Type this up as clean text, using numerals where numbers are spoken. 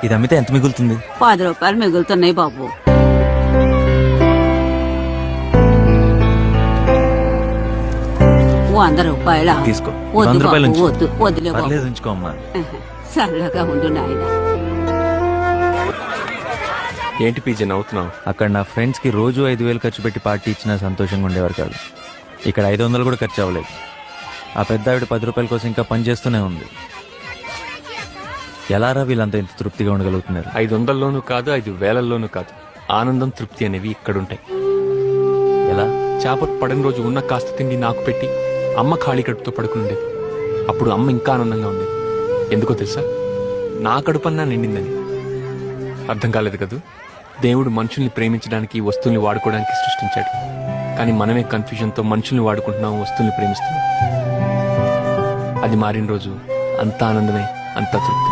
ఇది అమ్మితే ఎంత మిగులుతుంది? 10 రూపాయలు మిగులుతున్నాయి బాబు. ₹100 తీసుకో. వద్దు 100 రూపాయలు బాబు, ఉంచు. వద్దు, వదిలే బాబు. పర్లేదు ఉంచుకో అమ్మా. చల్లగా ఉండు నాయన. ఏంటి పీజే నవ్వుతున్నావు? అక్కడ నా ఫ్రెండ్స్ కి రోజు 5,000 ఖర్చు పెట్టి పార్టీ ఇచ్చినా సంతోషంగా ఉండేవారు కాదు. ఇక్కడ 500 కూడా ఖర్చు అవ్వలేదు. ఆ పెద్ద ఆవిడ 10 రూపాయల కోసం ఇంకా పని చేస్తూనే ఉంది. ఎలారా వీళ్ళంతా ఇంత తృప్తిగా ఉండగలుగుతున్నారు? 500లోనూ కాదు, 5,000లోనూ కాదు. ఆనందం, తృప్తి అనేవి ఇక్కడుంటాయి. ఎలా? చేప పడిన రోజు ఉన్న కాస్త తిండి నాకు పెట్టి అమ్మ ఖాళీ కడుపుతో పడుకునుండేది. అప్పుడు అమ్మ ఇంకా ఆనందంగా ఉండేది. ఎందుకో తెలుసా? నా కడుపన్నా నిండిందని. అర్థం కాలేదు కదూ? దేవుడు మనుషుల్ని ప్రేమించడానికి, వస్తువుల్ని వాడుకోవడానికి సృష్టించాడు. కానీ మనమే కన్ఫ్యూజన్తో మనుషుల్ని వాడుకుంటున్నాం, వస్తువుల్ని ప్రేమిస్తున్నాం. అది మారిన రోజు అంత ఆనందమే, అంత తృప్తి.